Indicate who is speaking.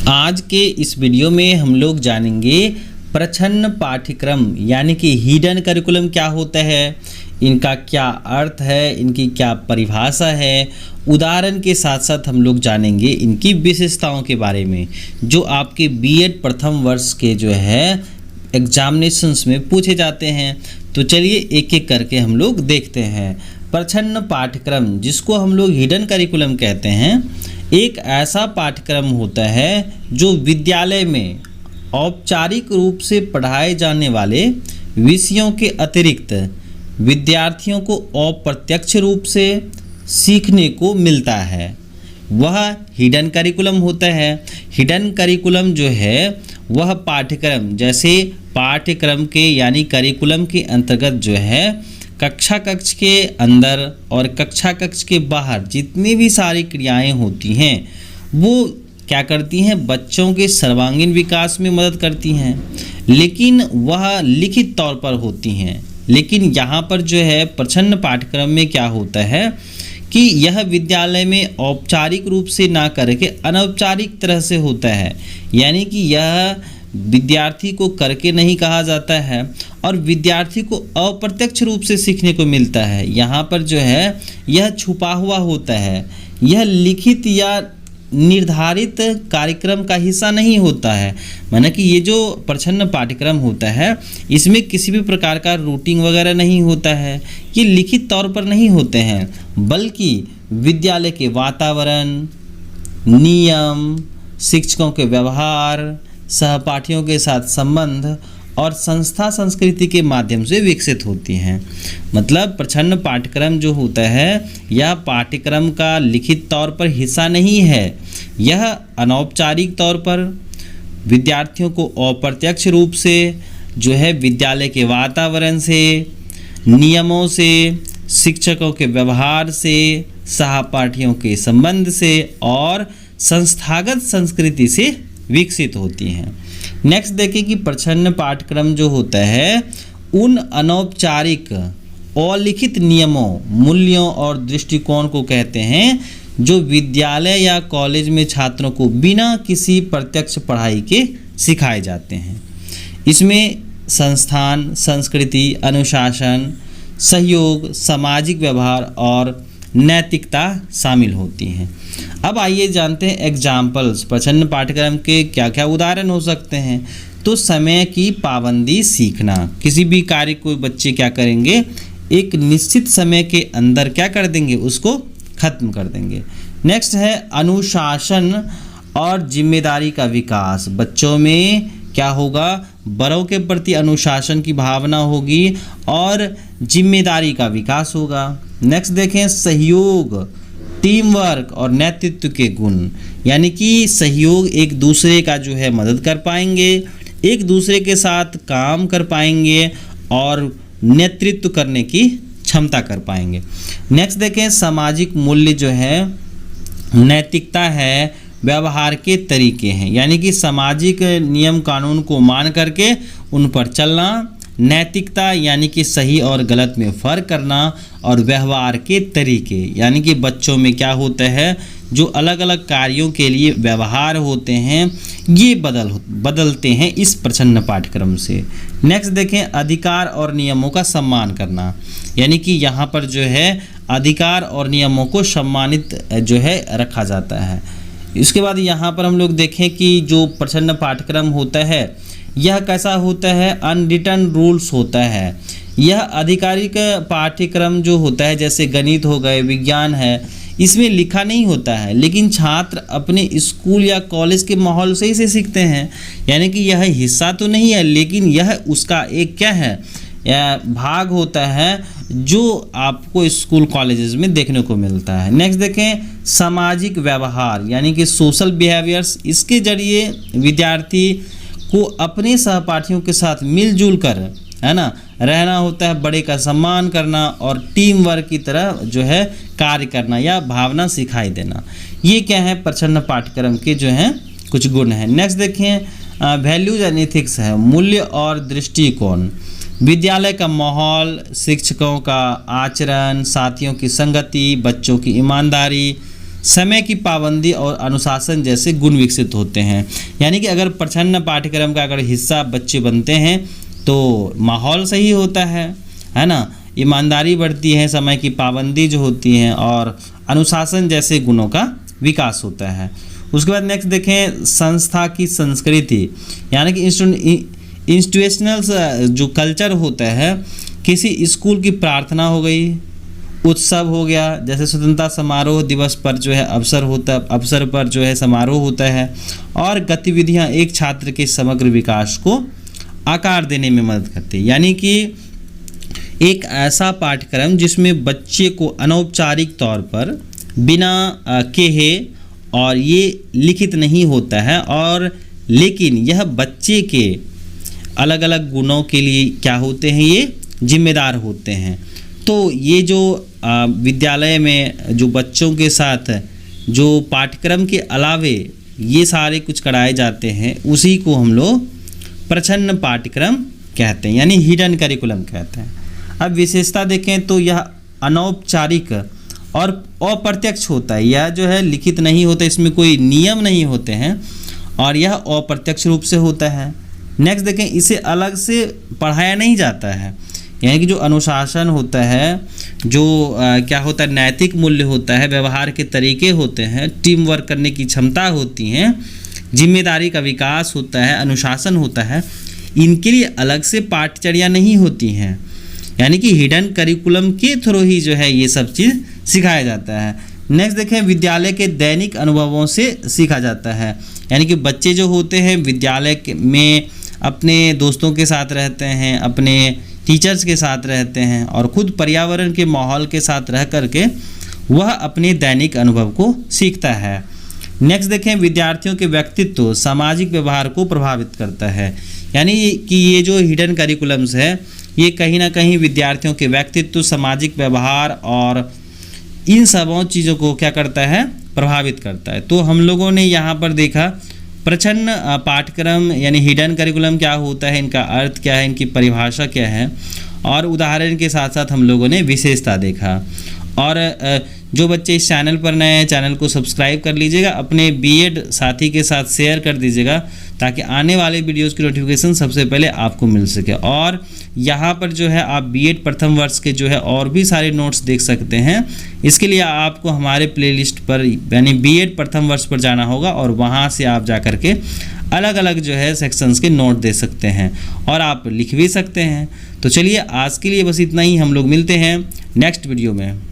Speaker 1: आज के इस वीडियो में हम लोग जानेंगे प्रच्छन्न पाठ्यक्रम यानी कि हिडन करिकुलम क्या होता है, इनका क्या अर्थ है, इनकी क्या परिभाषा है। उदाहरण के साथ साथ हम लोग जानेंगे इनकी विशेषताओं के बारे में जो आपके बीएड प्रथम वर्ष के जो है एग्जामिनेशंस में पूछे जाते हैं। तो चलिए एक एक करके हम लोग देखते हैं। प्रच्छन्न पाठ्यक्रम जिसको हम लोग हिडन करिकुलम कहते हैं, एक ऐसा पाठ्यक्रम होता है जो विद्यालय में औपचारिक रूप से पढ़ाए जाने वाले विषयों के अतिरिक्त विद्यार्थियों को अप्रत्यक्ष रूप से सीखने को मिलता है, वह हिडन करिकुलम होता है। हिडन करिकुलम जो है वह पाठ्यक्रम जैसे पाठ्यक्रम के यानी करिकुलम के अंतर्गत जो है कक्षा कक्ष के अंदर और कक्षा कक्ष के बाहर जितनी भी सारी क्रियाएं होती हैं वो क्या करती हैं, बच्चों के सर्वांगीण विकास में मदद करती हैं, लेकिन वह लिखित तौर पर होती हैं। लेकिन यहाँ पर जो है प्रच्छन्न पाठ्यक्रम में क्या होता है कि यह विद्यालय में औपचारिक रूप से ना करके अनौपचारिक तरह से होता है, यानी कि यह विद्यार्थी को करके नहीं कहा जाता है और विद्यार्थी को अप्रत्यक्ष रूप से सीखने को मिलता है। यहाँ पर जो है यह छुपा हुआ होता है, यह लिखित या निर्धारित कार्यक्रम का हिस्सा नहीं होता है। माना कि ये जो प्रच्छन्न पाठ्यक्रम होता है इसमें किसी भी प्रकार का रूटीन वगैरह नहीं होता है, ये लिखित तौर पर नहीं होते हैं, बल्कि विद्यालय के वातावरण, नियम, शिक्षकों के व्यवहार, सहपाठियों के साथ संबंध और संस्था संस्कृति के माध्यम से विकसित होती हैं। मतलब प्रच्छन्न पाठ्यक्रम जो होता है यह पाठ्यक्रम का लिखित तौर पर हिस्सा नहीं है, यह अनौपचारिक तौर पर विद्यार्थियों को अप्रत्यक्ष रूप से जो है विद्यालय के वातावरण से, नियमों से, शिक्षकों के व्यवहार से, सहपाठियों के संबंध से और संस्थागत संस्कृति से विकसित होती हैं। नेक्स्ट देखिए कि प्रच्छन्न पाठ्यक्रम जो होता है उन अनौपचारिक अलिखित नियमों, मूल्यों और दृष्टिकोण को कहते हैं जो विद्यालय या कॉलेज में छात्रों को बिना किसी प्रत्यक्ष पढ़ाई के सिखाए जाते हैं। इसमें संस्थान, संस्कृति, अनुशासन, सहयोग, सामाजिक व्यवहार और नैतिकता शामिल होती हैं। अब आइए जानते हैं एग्जाम्पल्स, प्रच्छन्न पाठ्यक्रम के क्या क्या उदाहरण हो सकते हैं। तो समय की पाबंदी सीखना, किसी भी कार्य को बच्चे क्या करेंगे, एक निश्चित समय के अंदर क्या कर देंगे, उसको खत्म कर देंगे। नेक्स्ट है अनुशासन और जिम्मेदारी का विकास, बच्चों में क्या होगा, बड़ों के प्रति अनुशासन की भावना होगी और जिम्मेदारी का विकास होगा। नेक्स्ट देखें सहयोग, टीम वर्क और नेतृत्व के गुण, यानी कि सहयोग, एक दूसरे का जो है मदद कर पाएंगे, एक दूसरे के साथ काम कर पाएंगे और नेतृत्व करने की क्षमता कर पाएंगे। नेक्स्ट देखें सामाजिक मूल्य जो है, नैतिकता है, व्यवहार के तरीके हैं, यानी कि सामाजिक नियम कानून को मान करके उन पर चलना, नैतिकता यानी कि सही और गलत में फ़र्क करना और व्यवहार के तरीके यानी कि बच्चों में क्या होता है, जो अलग अलग कार्यों के लिए व्यवहार होते हैं ये बदलते हैं इस प्रच्छन्न पाठ्यक्रम से। नेक्स्ट देखें अधिकार और नियमों का सम्मान करना, यानी कि यहाँ पर जो है अधिकार और नियमों को सम्मानित जो है रखा जाता है। इसके बाद यहाँ पर हम लोग देखें कि जो प्रच्छन्न पाठ्यक्रम होता है यह कैसा होता है, अनरिटन रूल्स होता है। यह आधिकारिक पाठ्यक्रम जो होता है जैसे गणित हो गए, विज्ञान है, इसमें लिखा नहीं होता है, लेकिन छात्र अपने स्कूल या कॉलेज के माहौल से ही से सीखते हैं, यानी कि यह हिस्सा तो नहीं है लेकिन यह उसका एक क्या है, यह भाग होता है जो आपको स्कूल कॉलेजेस में देखने को मिलता है। नेक्स्ट देखें सामाजिक व्यवहार यानी कि सोशल बिहेवियर्स, इसके जरिए विद्यार्थी को अपने सहपाठियों के साथ मिलजुल कर है ना रहना होता है, बड़े का सम्मान करना और टीम वर्क की तरह जो है कार्य करना या भावना सिखाई देना। ये क्या है, प्रच्छन्न पाठ्यक्रम के जो हैं कुछ गुण हैं। नेक्स्ट देखें वैल्यूज एंड एथिक्स है, मूल्य और दृष्टिकोण, विद्यालय का माहौल, शिक्षकों का आचरण, साथियों की संगति, बच्चों की ईमानदारी, समय की पाबंदी और अनुशासन जैसे गुण विकसित होते हैं। यानी कि अगर प्रछन्न पाठ्यक्रम का अगर हिस्सा बच्चे बनते हैं तो माहौल सही होता है ना, ईमानदारी बढ़ती है, समय की पाबंदी जो होती है और अनुशासन जैसे गुणों का विकास होता है। उसके बाद नेक्स्ट देखें संस्था की संस्कृति, यानी कि इंस्टीट्यूशनल जो कल्चर होता है, किसी स्कूल की प्रार्थना हो गई, उत्सव हो गया, जैसे स्वतंत्रता समारोह दिवस पर जो है अवसर पर जो है समारोह होता है, और गतिविधियां एक छात्र के समग्र विकास को आकार देने में मदद करती है। यानी कि एक ऐसा पाठ्यक्रम जिसमें बच्चे को अनौपचारिक तौर पर बिना कहे, और ये लिखित नहीं होता है, और लेकिन यह बच्चे के अलग अलग गुणों के लिए क्या होते हैं, ये जिम्मेदार होते हैं। तो ये जो विद्यालय में जो बच्चों के साथ जो पाठ्यक्रम के अलावे ये सारे कुछ कराए जाते हैं, उसी को हम लोग प्रछन्न पाठ्यक्रम कहते हैं, यानी हिडन करिकुलम कहते हैं। अब विशेषता देखें तो यह अनौपचारिक और अप्रत्यक्ष होता है, यह जो है लिखित नहीं होता, इसमें कोई नियम नहीं होते हैं, और यह अप्रत्यक्ष रूप से होता है। नेक्स्ट देखें, इसे अलग से पढ़ाया नहीं जाता है, यानी कि जो अनुशासन होता है, जो क्या होता है, नैतिक मूल्य होता है, व्यवहार के तरीके होते हैं, टीम वर्क करने की क्षमता होती हैं, जिम्मेदारी का विकास होता है, अनुशासन होता है, इनके लिए अलग से पाठ्यचर्या नहीं होती हैं। यानी कि हिडन करिकुलम के थ्रू ही जो है ये सब चीज़ सिखाया जाता है। नेक्स्ट देखें, विद्यालय के दैनिक अनुभवों से सीखा जाता है। यानी कि बच्चे जो होते हैं विद्यालय में अपने दोस्तों के साथ रहते हैं, अपने टीचर्स के साथ रहते हैं, और खुद पर्यावरण के माहौल के साथ रह करके वह अपने दैनिक अनुभव को सीखता है। नेक्स्ट देखें, विद्यार्थियों के व्यक्तित्व सामाजिक व्यवहार को प्रभावित करता है। यानी कि ये जो हिडन करिकुलम्स है, ये कहीं ना कहीं विद्यार्थियों के व्यक्तित्व, सामाजिक व्यवहार और इन सबों चीज़ों को क्या करता है, प्रभावित करता है। तो हम लोगों ने यहाँ पर देखा प्रछन्न पाठ्यक्रम यानी हिडन करिकुलम क्या होता है, इनका अर्थ क्या है, इनकी परिभाषा क्या है, और उदाहरण के साथ साथ हम लोगों ने विशेषता देखा। और जो बच्चे इस चैनल पर नए हैं, चैनल को सब्सक्राइब कर लीजिएगा, अपने बीएड साथी के साथ शेयर कर दीजिएगा, ताकि आने वाले वीडियोस की नोटिफिकेशन सबसे पहले आपको मिल सके। और यहाँ पर जो है आप बीएड प्रथम वर्ष के जो है और भी सारे नोट्स देख सकते हैं। इसके लिए आपको हमारे प्लेलिस्ट पर यानी बीएड प्रथम वर्ष पर जाना होगा, और वहाँ से आप जा कर के अलग अलग जो है सेक्शंस के नोट दे सकते हैं, और आप लिख भी सकते हैं। तो चलिए आज के लिए बस इतना ही, हम लोग मिलते हैं नेक्स्ट वीडियो में।